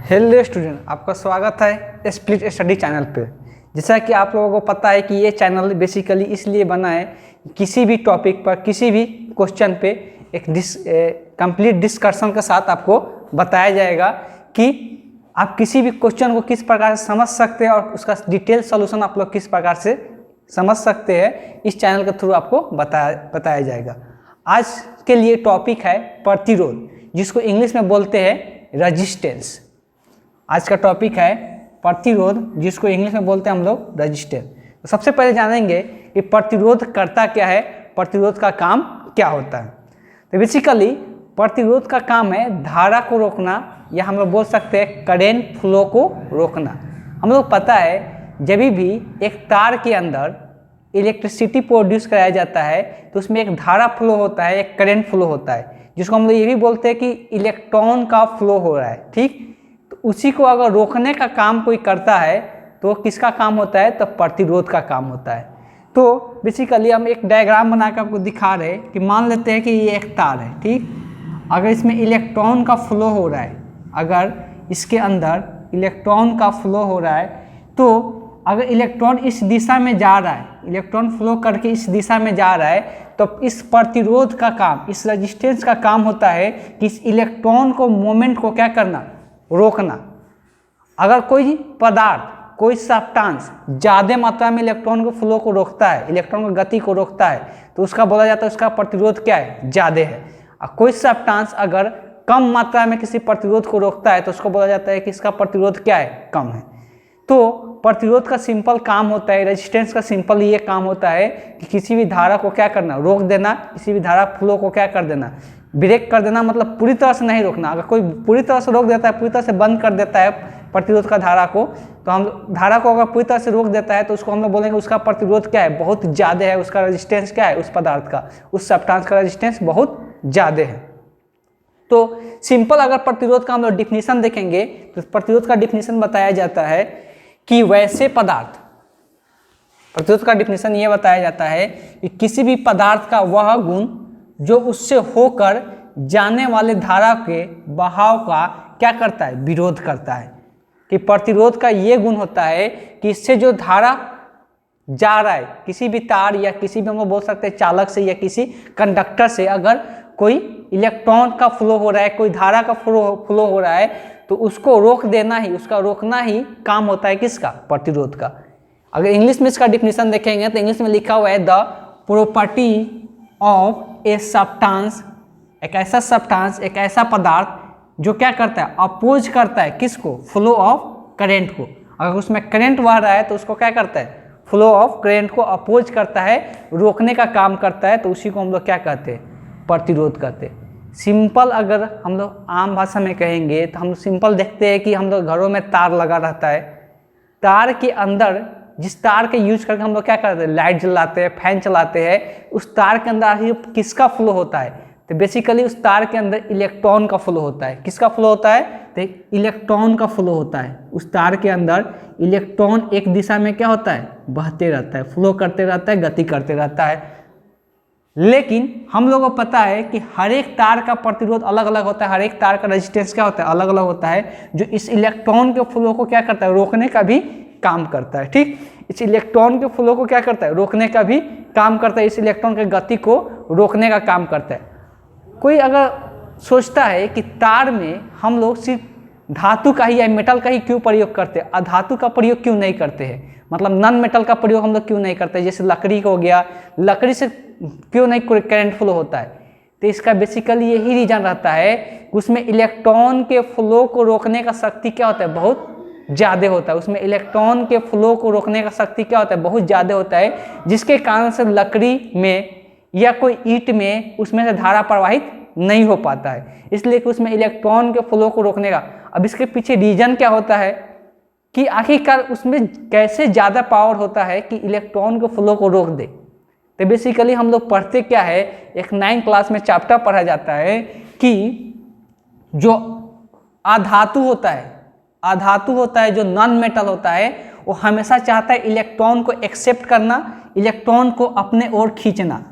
Hello student, आपका स्वागत है स्प्लिट स्टडी चैनल पे। जैसा कि आप लोगों को पता है कि ये चैनल बेसिकली इसलिए बना है, किसी भी टॉपिक पर किसी भी क्वेश्चन पे एक कंप्लीट डिस्कशन के साथ आपको बताया जाएगा कि आप किसी भी क्वेश्चन को किस प्रकार से समझ सकते हैं और उसका डिटेल सॉल्यूशन आप लोग किस प्रकार से समझ सकते हैं। इस चैनल के थ्रू आपको बताया जाएगा। आज के लिए टॉपिक है प्रतिरोध, जिसको इंग्लिश में बोलते हैं रेजिस्टेंस। आज का टॉपिक है प्रतिरोध, जिसको इंग्लिश में बोलते हैं हम लोग रेजिस्टेंस। तो सबसे पहले जानेंगे कि प्रतिरोध करता क्या है, प्रतिरोध का काम क्या होता है। तो बेसिकली प्रतिरोध का काम है धारा को रोकना, या हम लोग बोल सकते हैं करेंट फ्लो को रोकना। हम लोग पता है जब भी एक तार के अंदर इलेक्ट्रिसिटी प्रोड्यूस कराया जाता है तो उसमें एक धारा फ्लो होता है, एक करंट फ्लो होता है, जिसको हम लोग ये भी बोलते हैं कि इलेक्ट्रॉन का फ्लो हो रहा है। ठीक, तो उसी को अगर रोकने का काम कोई करता है तो किसका काम होता है, तो प्रतिरोध का काम होता है। तो बेसिकली हम एक डायग्राम बनाकर आपको दिखा रहे हैं कि मान लेते हैं कि ये एक तार है। ठीक, अगर इसमें इलेक्ट्रॉन का फ्लो हो रहा है, अगर इसके अंदर इलेक्ट्रॉन का फ्लो हो रहा है, तो अगर इलेक्ट्रॉन इस दिशा में जा रहा है, इलेक्ट्रॉन फ्लो करके इस दिशा में जा रहा है, तो इस प्रतिरोध का काम, इस रेजिस्टेंस का काम होता है कि इस इलेक्ट्रॉन को मोमेंट को क्या करना, रोकना। अगर कोई पदार्थ, कोई सब्सटेंस ज़्यादा मात्रा में इलेक्ट्रॉन को फ्लो को रोकता है, इलेक्ट्रॉन की गति को रोकता है, तो उसका बोला जाता है उसका प्रतिरोध क्या है, ज़्यादा है। और कोई सब्सटेंस अगर कम मात्रा में किसी प्रतिरोध को रोकता है तो उसको बोला जाता है कि इसका प्रतिरोध क्या है, कम है। तो प्रतिरोध का सिंपल काम होता है, रेजिस्टेंस का सिंपल ये काम होता है कि किसी भी धारा को क्या करना, रोक देना, किसी भी धारा फ्लो को क्या कर देना, ब्रेक कर देना। मतलब पूरी तरह से नहीं रोकना। अगर कोई पूरी तरह से रोक देता है, पूरी तरह से बंद कर देता है प्रतिरोध का धारा को, तो हम धारा को अगर पूरी तरह से रोक देता है तो उसको हम लोग बोलेंगे उसका प्रतिरोध क्या है, बहुत ज़्यादा है। उसका रेजिस्टेंस क्या है, उस पदार्थ का, उस सब्सटेंस का रेजिस्टेंस बहुत ज़्यादा है। तो सिंपल अगर प्रतिरोध का हम लोग डिफिनीशन देखेंगे तो प्रतिरोध का डिफिनीशन बताया जाता है कि वैसे पदार्थ, प्रतिरोध का डिफिनीशन ये बताया जाता है कि किसी भी पदार्थ का वह गुण जो उससे होकर जाने वाले धारा के बहाव का क्या करता है, विरोध करता है। कि प्रतिरोध का ये गुण होता है कि इससे जो धारा जा रहा है, किसी भी तार या किसी भी हम लोग बोल सकते हैं चालक से या किसी कंडक्टर से, अगर कोई इलेक्ट्रॉन का फ्लो हो रहा है, कोई धारा का फ्लो हो रहा है, तो उसको रोक देना ही, उसका रोकना ही काम होता है किसका, प्रतिरोध का। अगर इंग्लिश में इसका डिफिनीशन देखेंगे तो इंग्लिश में लिखा हुआ है the property of a substance, एक ऐसा सब्सटेंस, एक ऐसा पदार्थ जो क्या करता है, अपोज करता है किसको, फ्लो ऑफ करंट को। अगर उसमें करंट बह रहा है तो उसको क्या करता है, फ्लो ऑफ करंट को अपोज करता है, रोकने का काम करता है, तो उसी को हम लोग क्या कहते हैं, प्रतिरोध कहते हैं। सिंपल अगर हम लोग आम भाषा में कहेंगे तो हम सिंपल देखते हैं कि हम लोग घरों में तार लगा रहता है, तार के अंदर जिस तार के यूज करके हम लोग क्या करते हैं, लाइट जलाते हैं, फैन चलाते हैं, उस तार के अंदर ही किसका फ्लो होता है, तो बेसिकली उस तार के अंदर इलेक्ट्रॉन का फ्लो होता है। किसका फ्लो होता है, तो इलेक्ट्रॉन का फ्लो होता है। उस तार के अंदर इलेक्ट्रॉन एक दिशा में क्या होता है, बहते रहता है, फ्लो करते रहता है, गति करते रहता है। लेकिन हम लोगों को पता है कि हर एक तार का प्रतिरोध अलग अलग होता है, हर एक तार का रेजिस्टेंस क्या होता है, अलग अलग होता है, जो इस इलेक्ट्रॉन के फ्लो को क्या करता है, रोकने का भी काम करता है। ठीक, इस इलेक्ट्रॉन के फ्लो को क्या करता है, रोकने का भी काम करता है, इस इलेक्ट्रॉन के गति को रोकने का काम करता है। कोई अगर सोचता है कि तार में हम लोग सिर्फ धातु का ही या मेटल का ही क्यों प्रयोग करते हैं, अधातु का प्रयोग क्यों नहीं करते हैं, मतलब नॉन मेटल का प्रयोग हम लोग क्यों नहीं करते, जैसे लकड़ी हो गया, लकड़ी से क्यों नहीं करंट फ्लो होता है, तो इसका बेसिकली यही रीजन रहता है कि उसमें इलेक्ट्रॉन के फ्लो को रोकने का शक्ति क्या होता है, बहुत ज़्यादा होता है। उसमें इलेक्ट्रॉन के फ्लो को रोकने का शक्ति क्या होता है, बहुत ज़्यादा होता है, जिसके कारण से लकड़ी में या कोई ईंट में उसमें से धारा प्रवाहित नहीं हो पाता है, इसलिए कि उसमें इलेक्ट्रॉन के फ्लो को रोकने का। अब इसके पीछे रीजन क्या होता है कि आखिरकार उसमें कैसे ज़्यादा पावर होता है कि इलेक्ट्रॉन के फ्लो को रोक दे। तो बेसिकली हम लोग पढ़ते क्या है, एक 9th क्लास में चैप्टर पढ़ा जाता है कि जो अधातु होता है, अधातु होता है, जो नॉन मेटल होता है, वो हमेशा चाहता है इलेक्ट्रॉन को एक्सेप्ट करना, इलेक्ट्रॉन को अपने ओर खींचना।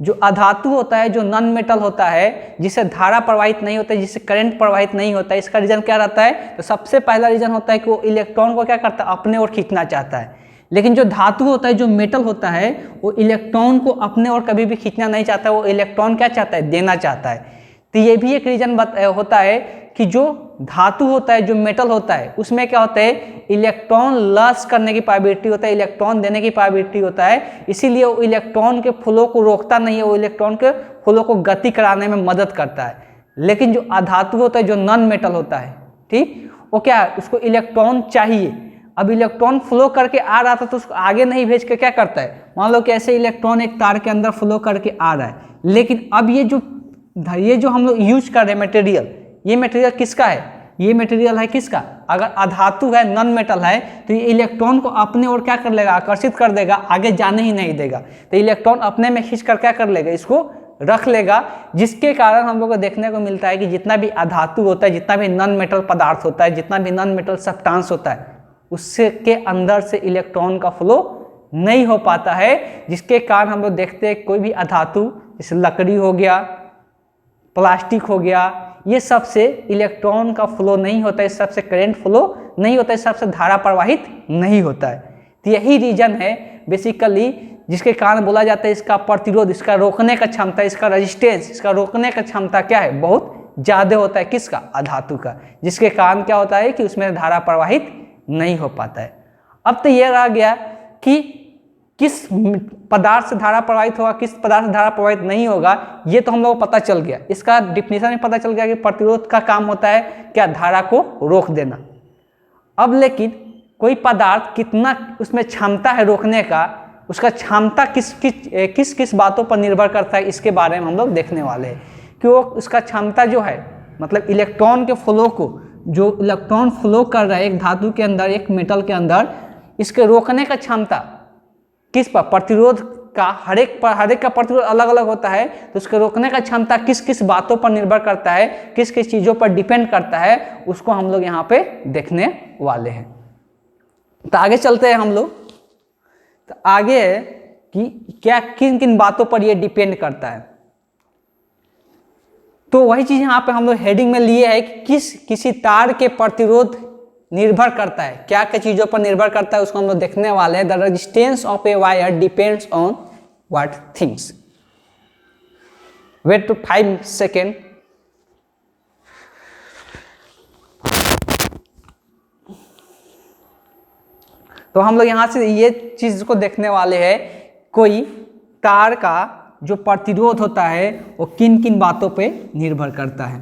जो अधातु होता है, जो नॉन मेटल होता है, जिससे धारा प्रवाहित नहीं होता है, जिससे करंट प्रवाहित नहीं होता है, इसका रीजन क्या रहता है? तो सबसे पहला रीजन होता है कि वो इलेक्ट्रॉन को क्या करता है? अपने ओर खींचना चाहता है। लेकिन जो धातु होता है, जो मेटल होता है, वो इलेक्ट्रॉन को अपने ओर कभी भी खींचना नहीं चाहता, वो इलेक्ट्रॉन क्या चाहता है? देना चाहता है। तो ये भी एक रीजन होता है कि जो धातु होता है, जो मेटल होता है, उसमें क्या होता है? इलेक्ट्रॉन लॉस करने की प्रोबेबिलिटी होता है, इलेक्ट्रॉन देने की प्रोबेबिलिटी होता है, इसीलिए वो इलेक्ट्रॉन के फ्लो को रोकता नहीं है, वो इलेक्ट्रॉन के फ्लो को गति कराने में मदद करता है। लेकिन जो अधातु होता है, जो नॉन मेटल होता है, ठीक, वो क्या है? उसको इलेक्ट्रॉन चाहिए। अब इलेक्ट्रॉन फ्लो करके आ रहा था तो उसको आगे नहीं भेज के क्या करता है? मान लो कि ऐसे इलेक्ट्रॉन एक तार के अंदर फ्लो करके आ रहा है, लेकिन अब ये जो हम लोग यूज कर रहे हैं मटेरियल, ये मटेरियल किसका है? ये मटेरियल है किसका? अगर अधातु है, नॉन मेटल है, तो ये इलेक्ट्रॉन को अपने ओर क्या कर लेगा? आकर्षित कर देगा, आगे जाने ही नहीं देगा। तो इलेक्ट्रॉन अपने में खींच कर क्या कर लेगा? इसको रख लेगा, जिसके कारण हम लोग को देखने को मिलता है कि जितना भी अधातु होता है, जितना भी नॉन मेटल पदार्थ होता है, जितना भी नॉन मेटल सब्सटेंस होता है, उससे के अंदर से इलेक्ट्रॉन का फ्लो नहीं हो पाता है, जिसके कारण हम लोग देखते हैं कोई भी अधातु, जैसे लकड़ी हो गया, प्लास्टिक हो गया, ये सबसे इलेक्ट्रॉन का फ्लो नहीं होता है, इस सबसे करंट फ्लो नहीं होता है, इस सबसे धारा प्रवाहित नहीं होता है। तो यही रीजन है बेसिकली, जिसके कारण बोला जाता है इसका प्रतिरोध, इसका रोकने का क्षमता, इसका रेजिस्टेंस, इसका रोकने का क्षमता क्या है? बहुत ज़्यादा होता है। किसका? अधातु का, जिसके कारण क्या होता है कि उसमें धारा प्रवाहित नहीं हो पाता है। अब तो ये रह गया कि किस पदार्थ से धारा प्रवाहित होगा, किस पदार्थ से धारा प्रवाहित नहीं होगा, ये तो हम लोग को पता चल गया। इसका डिफिनेशन में पता चल गया कि प्रतिरोध का काम होता है क्या? धारा को रोक देना। अब लेकिन कोई पदार्थ कितना उसमें क्षमता है रोकने का, उसका क्षमता किस किस बातों पर निर्भर करता है, इसके बारे में हम लोग देखने वाले हैं। कि वो उसका क्षमता जो है, मतलब इलेक्ट्रॉन के फ्लो को, जो इलेक्ट्रॉन फ्लो कर रहा है एक धातु के अंदर, एक मेटल के अंदर, इसके रोकने का क्षमता किस पर? प्रतिरोध का, हर एक का प्रतिरोध अलग अलग होता है, तो उसके रोकने का क्षमता किस किस बातों पर निर्भर करता है, किस किस चीज़ों पर डिपेंड करता है, उसको हम लोग यहाँ पे देखने वाले हैं। तो आगे चलते हैं हम लोग। तो आगे है कि क्या किन किन बातों पर ये डिपेंड करता है। तो वही चीज़ यहाँ पे हम लोग हेडिंग में लिए है कि किसी तार के प्रतिरोध निर्भर करता है, क्या क्या चीज़ों पर निर्भर करता है, उसको हम लोग देखने वाले हैं। The resistance of a wire depends on what things. Wait to 5 second. तो हम लोग यहाँ से ये चीज़ को देखने वाले हैं, कोई तार का जो प्रतिरोध होता है वो किन किन बातों पे निर्भर करता है।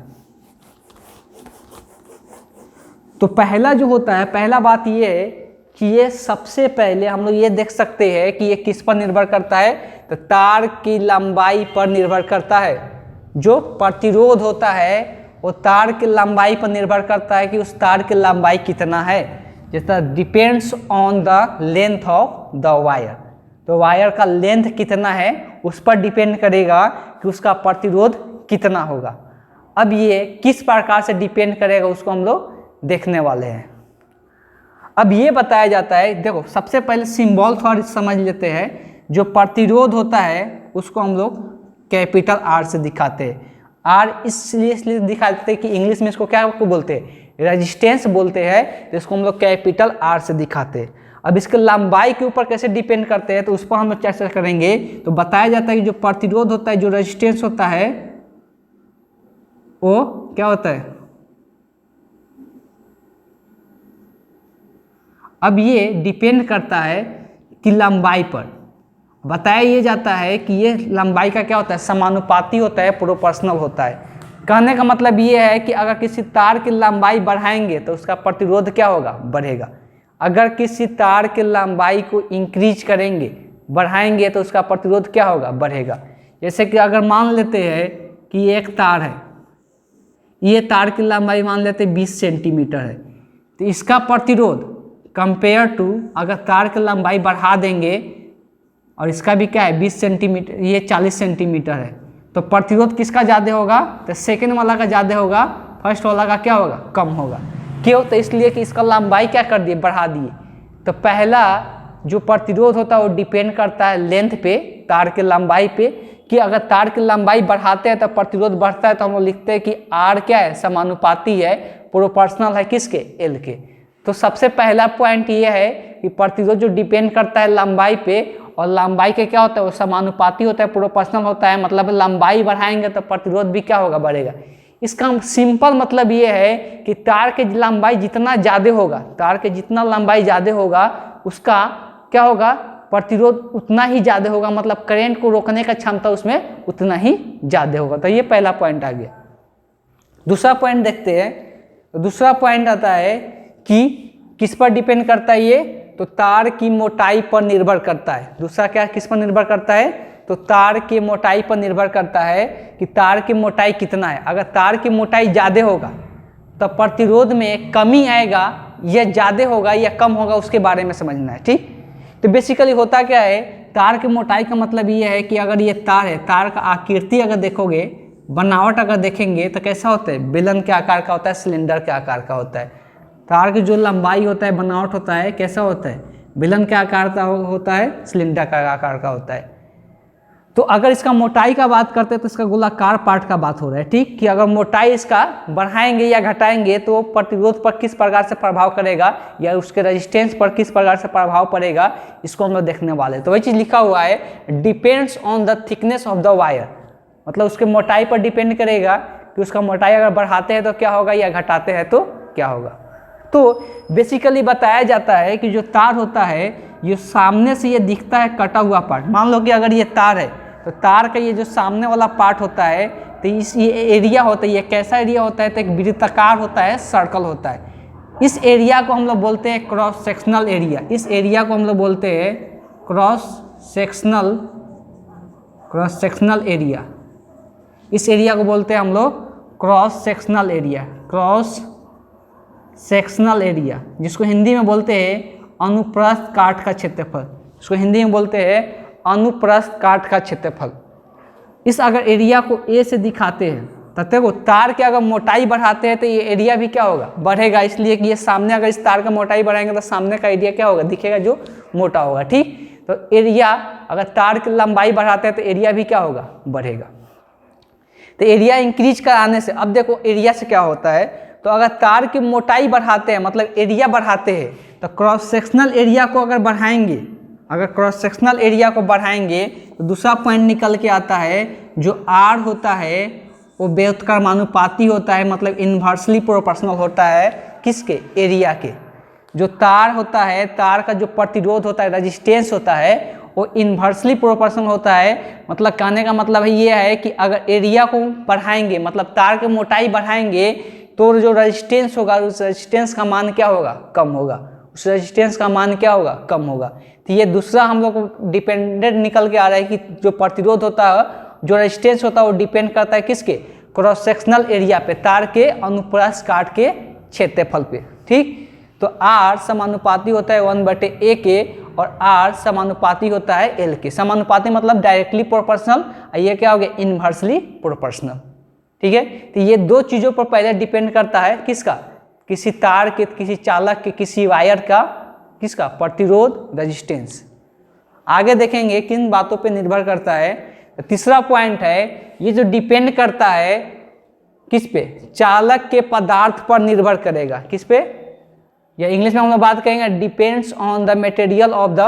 तो पहला जो होता है, पहला बात ये है कि ये सबसे पहले हम लोग ये देख सकते हैं कि ये किस पर निर्भर करता है, तो तार की लंबाई पर निर्भर करता है। जो प्रतिरोध होता है वो तार की लंबाई पर निर्भर करता है कि उस तार की लंबाई कितना है। जैसा depends on the length of the wire, तो वायर का लेंथ कितना है उस पर डिपेंड करेगा कि उसका प्रतिरोध कितना होगा। अब ये किस प्रकार से डिपेंड करेगा उसको हम लोग देखने वाले हैं। अब ये बताया जाता है, देखो सबसे पहले सिंबल थोड़ा समझ लेते हैं। जो प्रतिरोध होता है उसको हम लोग कैपिटल आर से दिखाते हैं। आर इसलिए दिखाते हैं कि इंग्लिश में इसको क्या बोलते हैं? रेजिस्टेंस बोलते हैं, तो इसको हम लोग कैपिटल आर से दिखाते हैं। अब इसके लंबाई के ऊपर कैसे डिपेंड करते हैं तो उस पर हम लोग चर्चा करेंगे। तो बताया जाता है कि जो प्रतिरोध होता है, जो रेजिस्टेंस होता है, वो क्या होता है? अब ये डिपेंड करता है कि लंबाई पर। बताया ये जाता है कि ये लंबाई का क्या होता है? समानुपाती होता है, प्रोपोर्शनल होता है। कहने का मतलब ये है कि अगर किसी तार की लंबाई बढ़ाएंगे तो उसका प्रतिरोध क्या होगा? बढ़ेगा। अगर किसी तार की लंबाई को इंक्रीज करेंगे, बढ़ाएंगे, तो उसका प्रतिरोध क्या होगा? बढ़ेगा। जैसे कि अगर मान लेते हैं कि एक तार है, ये तार की लंबाई मान लेते हैं 20 सेंटीमीटर है, तो इसका प्रतिरोध कंपेयर टू अगर तार की लंबाई बढ़ा देंगे और इसका भी क्या है 20 सेंटीमीटर, ये 40 सेंटीमीटर है, तो प्रतिरोध किसका ज़्यादा होगा? तो सेकेंड वाला का ज़्यादा होगा, फर्स्ट वाला का क्या होगा? कम होगा। क्यों? तो इसलिए कि इसका लंबाई क्या कर दिए? बढ़ा दिए। तो पहला जो प्रतिरोध होता है वो डिपेंड करता है लेंथ पे, तार के लंबाई पे, कि अगर तार की लंबाई बढ़ाते हैं तो प्रतिरोध बढ़ता है, तो हम लोग लिखते हैं कि आर क्या है, समानुपाती है, प्रोपोर्शनल है किसके, एल के। तो सबसे पहला पॉइंट ये है कि प्रतिरोध जो डिपेंड करता है लंबाई पे, और लंबाई के क्या होता है, वो समानुपाती होता है, प्रोपोर्शनल होता है, मतलब लंबाई बढ़ाएंगे तो प्रतिरोध भी क्या होगा, बढ़ेगा। इसका सिंपल मतलब ये है कि तार की लंबाई जितना ज़्यादा होगा, तार के जितना लंबाई ज़्यादा होगा उसका क्या होगा, प्रतिरोध उतना ही ज़्यादा होगा, मतलब करंट को रोकने का क्षमता उसमें उतना ही ज़्यादा होगा। तो ये पहला पॉइंट आ गया। दूसरा पॉइंट देखते हैं। तो दूसरा पॉइंट आता है कि किस पर डिपेंड करता है ये, तो तार की मोटाई पर निर्भर करता है। दूसरा क्या किस पर निर्भर करता है, तो तार की मोटाई पर निर्भर करता है कि तार की मोटाई कितना है। अगर तार की मोटाई ज़्यादा होगा तो प्रतिरोध में कमी आएगा, या ज़्यादा होगा या कम होगा, उसके बारे में समझना है, ठीक। तो बेसिकली होता क्या है, तार की मोटाई का मतलब ये है कि अगर ये तार है, तार का आकृति अगर देखोगे, बनावट अगर देखेंगे तो कैसा होता है, बेलन के आकार का होता है, सिलेंडर के आकार का होता है। तार की जो लंबाई होता है, बनावट होता है, कैसा होता है, बेलन के आकार का होता है, सिलेंडर का आकार का होता है। तो अगर इसका मोटाई का बात करते हैं तो इसका गोलाकार पार्ट का बात हो रहा है, ठीक, कि अगर मोटाई इसका बढ़ाएंगे या घटाएंगे तो प्रतिरोध पर किस प्रकार से प्रभाव करेगा, या उसके रेजिस्टेंस पर किस प्रकार से प्रभाव पड़ेगा, इसको हम लोग देखने वाले हैं। तो वही चीज़ लिखा हुआ है, depends on the thickness of the wire, मतलब उसके मोटाई पर डिपेंड करेगा कि उसका मोटाई अगर बढ़ाते हैं तो क्या होगा, या घटाते हैं तो क्या होगा। तो बेसिकली बताया जाता है कि जो तार होता है, ये सामने से ये दिखता है कटा हुआ पार्ट। मान लो कि अगर ये तार है तो तार का ये जो सामने वाला पार्ट होता है, तो इस ये एरिया होता है, ये कैसा एरिया होता है, तो एक वृत्ताकार होता है, सर्कल होता है। इस एरिया को हम लोग बोलते हैं क्रॉस सेक्शनल एरिया। इस एरिया को हम लोग बोलते हैं क्रॉस सेक्शनल एरिया। इस एरिया को बोलते हैं हम लोग cross sectional area, cross sectional area, जिसको हिंदी में बोलते हैं अनुप्रस्थ काट का क्षेत्रफल। इसको हिंदी में बोलते हैं अनुप्रस्थ काट का क्षेत्रफल। इस अगर एरिया को ए से दिखाते हैं तो देखो, तार के अगर मोटाई बढ़ाते हैं तो ये एरिया भी क्या होगा, बढ़ेगा, इसलिए कि ये सामने अगर इस तार का मोटाई बढ़ाएंगे तो सामने का एरिया क्या होगा, दिखेगा, जो मोटा होगा, ठीक। तो एरिया अगर तार की लंबाई बढ़ाते हैं तो एरिया भी क्या होगा, बढ़ेगा। तो एरिया इंक्रीज कराने से, अब देखो एरिया से क्या होता है, तो अगर तार की मोटाई बढ़ाते हैं, मतलब एरिया बढ़ाते हैं, तो क्रॉस सेक्शनल एरिया को अगर बढ़ाएंगे, अगर क्रॉस सेक्शनल एरिया को बढ़ाएंगे तो दूसरा पॉइंट निकल के आता है, जो आर होता है वो व्युत्क्रमानुपाती होता है, मतलब इन्वर्सली प्रोपोर्शनल होता है किसके, एरिया के। जो तार होता है, तार का जो प्रतिरोध होता है, रेजिस्टेंस होता है, वो इन्वर्सली प्रोपोर्शनल होता है। मतलब कहने का मतलब ये है कि अगर एरिया को बढ़ाएंगे, मतलब तार की मोटाई बढ़ाएंगे, तो जो रेजिस्टेंस होगा, उस रेजिस्टेंस का मान क्या होगा, कम होगा, उस रेजिस्टेंस का मान क्या होगा, कम होगा। तो ये दूसरा हम लोग को डिपेंडेंट निकल के आ रहा है कि जो प्रतिरोध होता है, जो रेजिस्टेंस होता है, वो डिपेंड करता है किसके, क्रॉस सेक्शनल एरिया पे, तार के अनुप्रस्थ काट के क्षेत्रफल पे, ठीक। तो R समानुपाती होता है 1/A के, और R समानुपाती होता है L के। समानुपाती मतलब डायरेक्टली प्रोपोर्शनल, ये क्या हो गया, इन्वर्सली प्रोपोर्शनल, ठीक है। तो ये दो चीज़ों पर पहले डिपेंड करता है, किसका, किसी तार के, किसी चालक के, किसी वायर का, किसका, प्रतिरोध, रेजिस्टेंस। आगे देखेंगे किन बातों पे निर्भर करता है। तो तीसरा पॉइंट है, ये जो डिपेंड करता है किस पे, चालक के पदार्थ पर निर्भर करेगा, किस पे, या इंग्लिश में हम लोग बात करेंगे depends on the material of the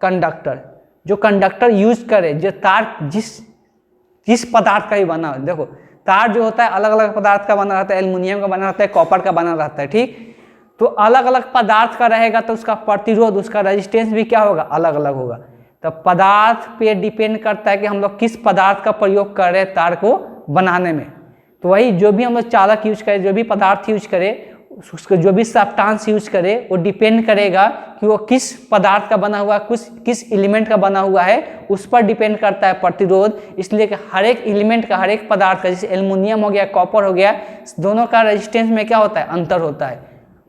conductor. जो कंडक्टर यूज करे, जो तार जिस पदार्थ का ही बना हो, देखो तार जो होता है अलग अलग पदार्थ का बना रहता है, एल्युमिनियम का बना रहता है, कॉपर का बना रहता है, ठीक। तो अलग अलग पदार्थ का रहेगा तो उसका प्रतिरोध, उसका रेजिस्टेंस भी क्या होगा, अलग अलग होगा। तो पदार्थ पे डिपेंड करता है कि हम लोग किस पदार्थ का प्रयोग कर रहे हैं तार को बनाने में। तो वही जो भी हम लोग चालक यूज करें, जो भी पदार्थ यूज करें, उसको जो भी सब्सटेंस यूज करे, वो डिपेंड करेगा कि वो किस पदार्थ का बना हुआ, किस एलिमेंट का बना हुआ है, उस पर डिपेंड करता है प्रतिरोध। इसलिए कि हर एक एलिमेंट का, हर एक पदार्थ का, जैसे एल्युमिनियम हो गया, कॉपर हो गया, दोनों का रेजिस्टेंस में क्या होता है, अंतर होता है।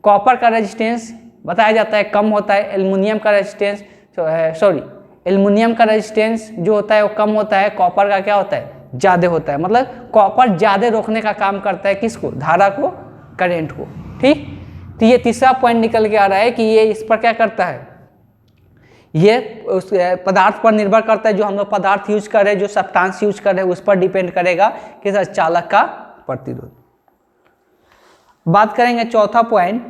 कॉपर का रेजिस्टेंस बताया जाता है कम होता है, एल्युमिनियम का रेजिस्टेंस एल्युमिनियम का रेजिस्टेंस जो होता है वो कम होता है, कॉपर का क्या होता है, ज़्यादा होता है। मतलब कॉपर ज़्यादा रोकने का काम करता है, किसको, धारा को, करंट को, ठीक। तो ये तीसरा पॉइंट निकल के आ रहा है कि ये इस पर क्या करता है, ये उस पदार्थ पर निर्भर करता है, जो हम लोग पदार्थ यूज कर रहे हैं, जो सब्सटेंस यूज कर रहे हैं, उस पर डिपेंड करेगा कि चालक का प्रतिरोध। बात करेंगे चौथा पॉइंट,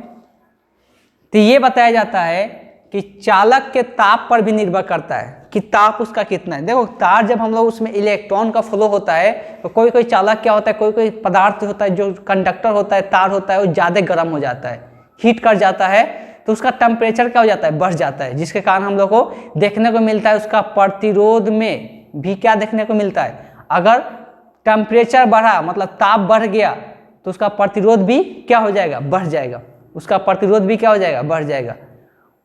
तो ये बताया जाता है कि चालक के ताप पर भी निर्भर करता है कि ताप उसका कितना है। देखो तार जब हम लोग उसमें इलेक्ट्रॉन का फ्लो होता है तो कोई कोई चालक क्या होता है, कोई कोई पदार्थ होता है जो कंडक्टर होता है, तार होता है, वो ज़्यादा गर्म हो जाता है, हीट कर जाता है, तो उसका टेम्परेचर क्या हो जाता है, बढ़ जाता है, जिसके कारण हम लोग को देखने को मिलता है उसका प्रतिरोध में भी क्या देखने को मिलता है। अगर टेम्परेचर बढ़ा मतलब ताप बढ़ गया तो उसका प्रतिरोध भी क्या हो जाएगा, बढ़ जाएगा, उसका प्रतिरोध भी क्या हो जाएगा, बढ़ जाएगा।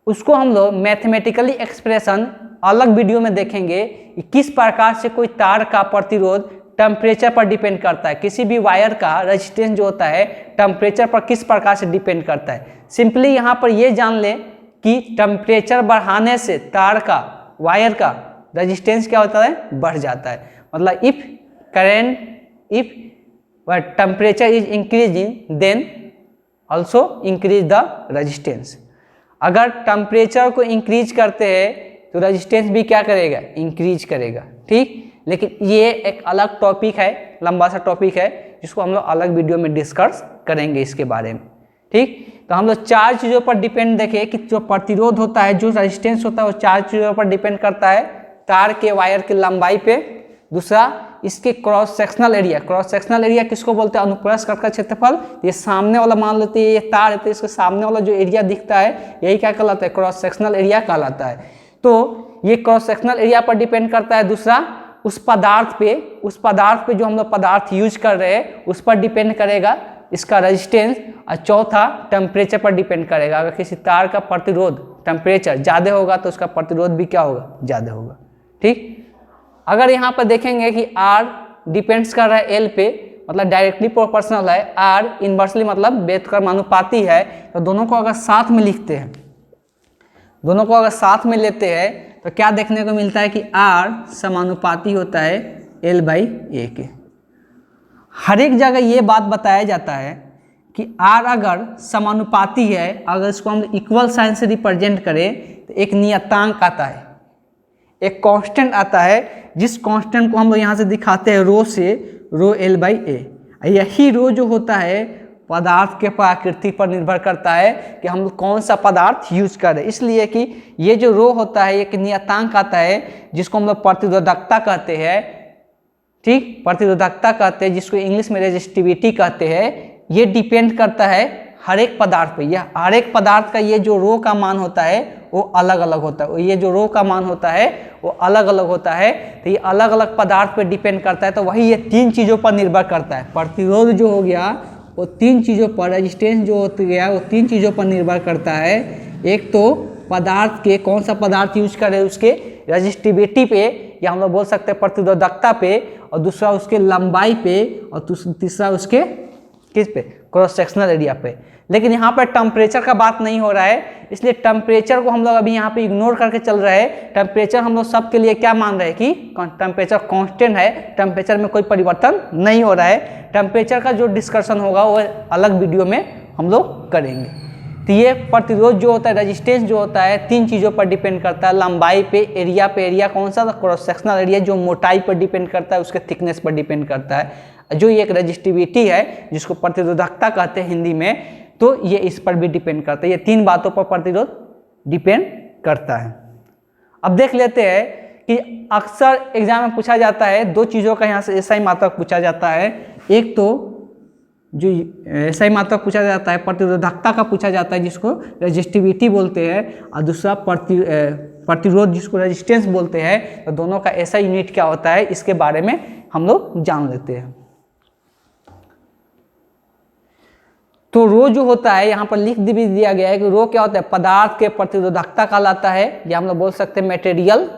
उसको हम लोग मैथमेटिकली एक्सप्रेशन अलग वीडियो में देखेंगे कि किस प्रकार से कोई तार का प्रतिरोध टेम्परेचर पर डिपेंड करता है, किसी भी वायर का रेजिस्टेंस जो होता है टेम्परेचर पर किस प्रकार से डिपेंड करता है। सिंपली यहाँ पर ये जान लें कि टेम्परेचर बढ़ाने से तार का, वायर का रेजिस्टेंस क्या होता है, बढ़ जाता है। मतलब if temperature is increasing then also increase the resistance. अगर टेम्परेचर को इंक्रीज करते हैं तो रेजिस्टेंस भी क्या करेगा, इंक्रीज करेगा। ठीक, लेकिन ये एक अलग टॉपिक है, लंबा सा टॉपिक है, जिसको हम लोग अलग वीडियो में डिस्कस करेंगे इसके बारे में। ठीक, तो हम लोग चार चीज़ों पर डिपेंड देखें कि जो प्रतिरोध होता है, जो रेजिस्टेंस होता है, वो चार चीज़ों पर डिपेंड करता है। तार के, वायर की लंबाई पे, दूसरा इसके cross sectional area, cross sectional area किसको बोलते हैं, अनुप्रस्थ कट का क्षेत्रफल। ये सामने वाला मान लेते हैं, ये तार है तो इसके सामने वाला जो एरिया दिखता है यही क्या कहलाता है, क्रॉस सेक्शनल एरिया कहलाता है। तो ये क्रॉस सेक्शनल एरिया पर डिपेंड करता है। दूसरा उस पदार्थ पे जो हम लोग पदार्थ यूज कर रहे हैं उस पर डिपेंड करेगा इसका रेजिस्टेंस। और चौथा टेम्परेचर पर डिपेंड करेगा। अगर किसी तार का प्रतिरोध टेम्परेचर ज़्यादा होगा तो उसका प्रतिरोध भी क्या होगा, ज़्यादा होगा। ठीक, अगर यहाँ पर देखेंगे कि R डिपेंड्स कर रहा है L पे, मतलब डायरेक्टली प्रोपोर्शनल है, R इन्वर्सली मतलब व्युत्क्रमानुपाती है, तो दोनों को अगर साथ में लिखते हैं, दोनों को अगर साथ में लेते हैं तो क्या देखने को मिलता है कि R समानुपाती होता है L/A के। हर एक जगह ये बात बताया जाता है कि R अगर समानुपाती है, अगर इसको हम इक्वल साइन से रिप्रेजेंट करें तो एक नियतांक आता है, एक कांस्टेंट आता है, जिस कांस्टेंट को हम लोग यहाँ से दिखाते हैं रो से, रो L/A। यही रो जो होता है पदार्थ के प्रकृति पर निर्भर करता है कि हम कौन सा पदार्थ यूज करें। इसलिए कि ये जो रो होता है एक नियतांक आता है जिसको हम लोग प्रतिरोधकता कहते हैं। ठीक, प्रतिरोधकता कहते हैं, जिसको इंग्लिश में रेजिस्टिविटी कहते हैं। ये डिपेंड करता है हर एक पदार्थ पे। यह हर एक पदार्थ का ये जो रो का मान होता है वो अलग अलग होता है, ये जो रो का मान होता है वो अलग अलग होता है। तो ये अलग अलग पदार्थ पे डिपेंड करता है। तो वही ये तीन चीज़ों पर निर्भर करता है। प्रतिरोध जो हो गया वो तीन चीज़ों पर, रेजिस्टेंस जो हो गया वो तीन चीज़ों पर निर्भर करता है। एक तो पदार्थ के, कौन सा पदार्थ यूज कर रहे हैं उसके रेजिस्टिविटी पे, या हम लोग बोल सकते हैं प्रतिरोधकता पे, और दूसरा उसके लंबाई पे, और तीसरा उसके किस पे, क्रॉस सेक्शनल एरिया पे। लेकिन यहाँ पर टेम्परेचर का बात नहीं हो रहा है, इसलिए टेम्परेचर को हम लोग अभी यहाँ पे इग्नोर करके चल रहे हैं। टेम्परेचर हम लोग सबके लिए क्या मान रहे हैं कि टेम्परेचर कांस्टेंट है, टेम्परेचर में कोई परिवर्तन नहीं हो रहा है। टेम्परेचर का जो डिस्कशन होगा वो अलग वीडियो में हम लोग करेंगे। तो ये प्रतिरोध जो होता है, रेजिस्टेंस जो होता है, तीन चीज़ों पर डिपेंड करता है, लंबाई पे, एरिया कौन सा, क्रॉस सेक्शनल एरिया जो मोटाई पर डिपेंड करता है, उसके थिकनेस पर डिपेंड करता है। जो ये एक रेजिस्टिविटी है जिसको प्रतिरोधकता कहते हैं हिंदी में, तो ये इस पर भी डिपेंड करता है। ये तीन बातों पर प्रतिरोध डिपेंड करता है। अब देख लेते हैं कि अक्सर एग्जाम में पूछा जाता है, दो चीज़ों का यहाँ से SI मात्रक पूछा जाता है। एक तो जो SI मात्रक पूछा जाता है प्रतिरोधकता का पूछा जाता है जिसको रेजिस्टिविटी बोलते हैं, और दूसरा प्रतिरोध जिसको रेजिस्टेंस बोलते हैं। तो दोनों का SI यूनिट क्या होता है इसके बारे में हम लोग जान लेते हैं। तो रो जो होता है यहाँ पर लिख भी दिया गया है कि रो क्या होता है, पदार्थ के प्रतिरोधकता कहलाता है, या हम लोग बोल सकते हैं मटेरियल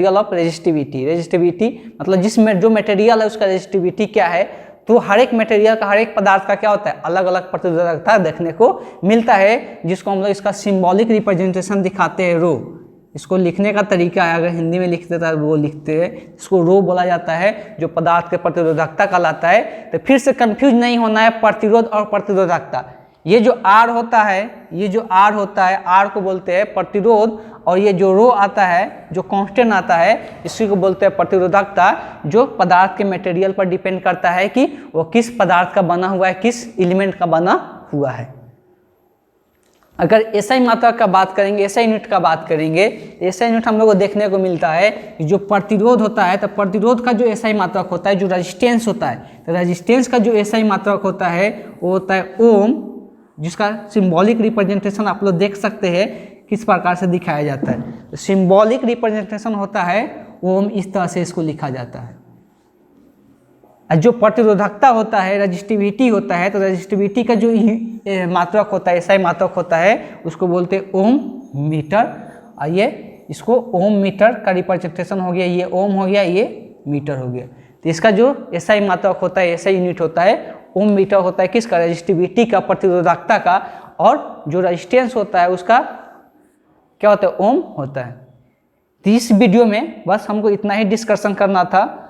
ऑफ रेजिस्टिविटी मतलब जिसमें जो मटेरियल है उसका रेजिस्टिविटी क्या है। तो हर एक मटेरियल का, हर एक पदार्थ का क्या होता है, अलग अलग प्रतिरोधकता देखने को मिलता है, जिसको हम लोग इसका सिंबॉलिक रिप्रेजेंटेशन दिखाते हैं रो। इसको लिखने का तरीका है, अगर हिंदी में लिखते तो रो लिखते हैं, इसको रो बोला जाता है, जो पदार्थ के प्रतिरोधकता कहलाता है। तो फिर से कंफ्यूज नहीं होना है प्रतिरोध और प्रतिरोधकता। ये जो R होता है, R को बोलते हैं प्रतिरोध, और ये जो रो आता है, जो कांस्टेंट आता है, इसी को बोलते हैं प्रतिरोधकता, जो पदार्थ के मटेरियल पर डिपेंड करता है कि वो किस पदार्थ का बना हुआ है, किस एलिमेंट का बना हुआ है। अगर एसआई मात्रा का बात करेंगे, एसआई यूनिट का बात करेंगे, एसआई यूनिट हम लोग को देखने को मिलता है कि जो प्रतिरोध होता है, तो प्रतिरोध का जो एसआई मात्रक होता है, जो रेजिस्टेंस होता है, तो रेजिस्टेंस का जो एसआई मात्रक होता है वो होता है ओम, जिसका सिंबॉलिक रिप्रेजेंटेशन आप लोग देख सकते हैं किस प्रकार से दिखाया जाता है। तो सिंबॉलिक रिप्रेजेंटेशन होता है ओम, इस तरह से इसको लिखा जाता है। जो प्रतिरोधकता होता है, रजिस्टिविटी होता है, तो रजिस्टिविटी का जो मात्रक होता है, एसआई मात्रक होता है, उसको बोलते हैं ओम मीटर। और ये इसको ओम मीटर का रिप्रेजेंटेशन हो गया, ये ओम हो गया, ये मीटर हो गया। तो इसका जो एसआई मात्रक होता है, एसआई यूनिट होता है, ओम मीटर होता है किसका, रजिस्टिविटी का, प्रतिरोधकता का। और जो रेजिस्टेंस होता है उसका क्या होता है, ओम होता है। तो इस वीडियो में बस हमको इतना ही डिस्कशन करना था।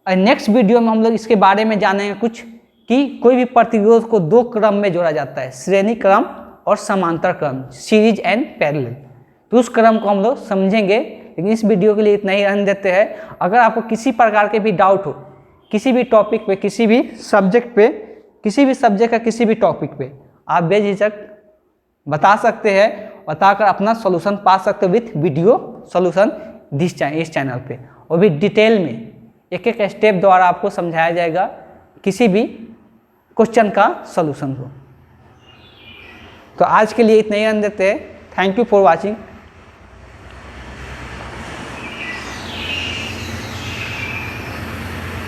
नेक्स्ट वीडियो में हम लोग इसके बारे में जानेंगे कुछ कि कोई भी प्रतिरोध को दो क्रम में जोड़ा जाता है, श्रेणी क्रम और समांतर क्रम, सीरीज एंड पैरेलल। तो उस क्रम को हम लोग समझेंगे। लेकिन इस वीडियो के लिए इतना ही रहने देते हैं। अगर आपको किसी प्रकार के भी डाउट हो, किसी भी टॉपिक पे, किसी भी सब्जेक्ट पे, किसी भी सब्जेक्ट का किसी भी टॉपिक पे, आप बेझिझक बता सकते हैं, बताकर अपना सॉल्यूशन पा सकते हो विथ वीडियो सॉल्यूशन इस चैनल पे। और भी डिटेल में एक एक स्टेप द्वारा आपको समझाया जाएगा किसी भी क्वेश्चन का सॉल्यूशन को। तो आज के लिए इतना ही रहने देते हैं। Thank you for watching.